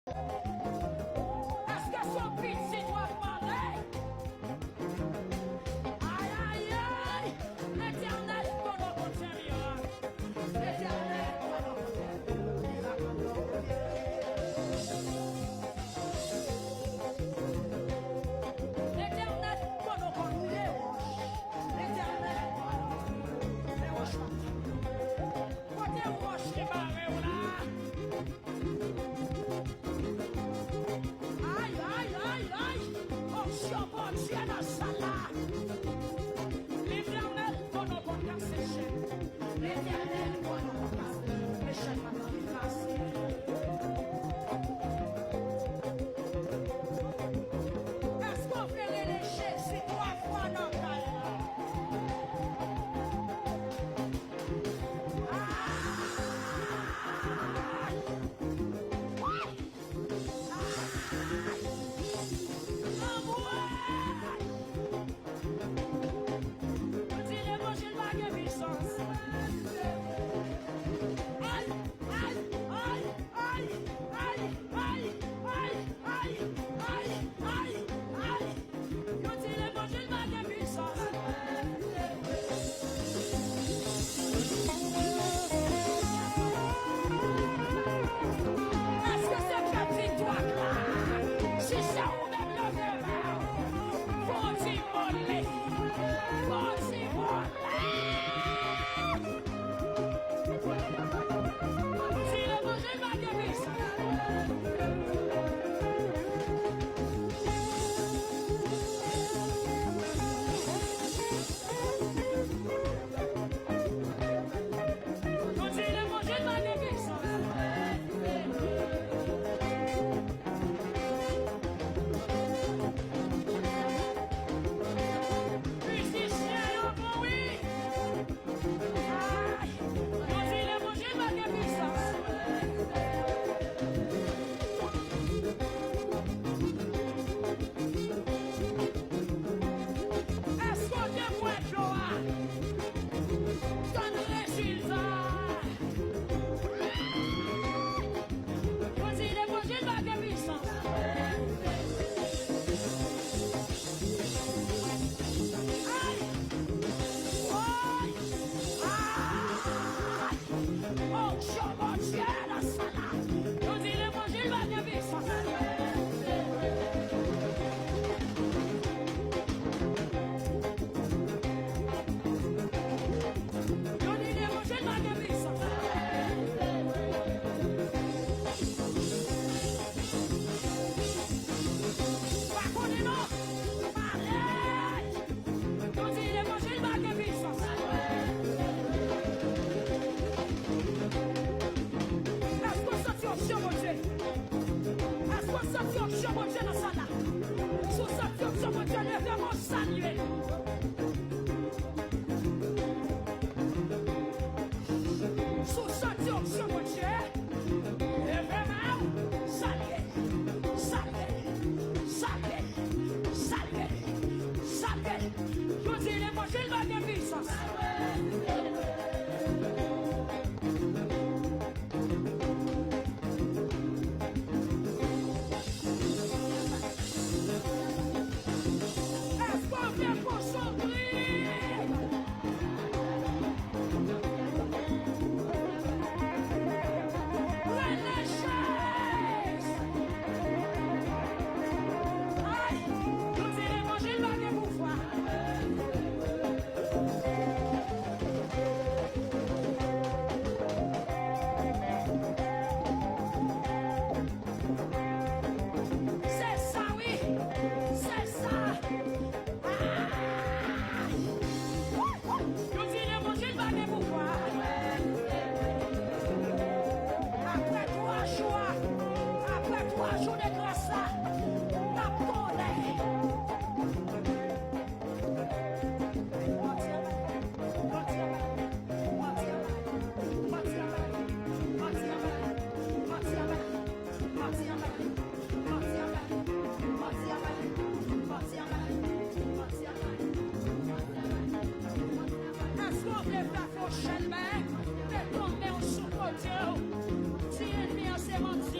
Est-ce que son petit doit demander? Aïe, aïe, aïe. L'éternel, pendant qu'on Seigneur. L'éternel, pendant qu'on l'éternel, pendant qu'on l'éternel, les roches. Côté roche, les barres, là. Aïe, aïe, aïe, aïe. Oh, bon Dieu, dans ça là. L'éternel, pendant qu'on casse les chaînes. L'éternel, pendant qu'on casse les chaînes, maintenant, il casse. Est-ce qu'on fait lécher si 3 fois dans le cas? Si ennemi en séance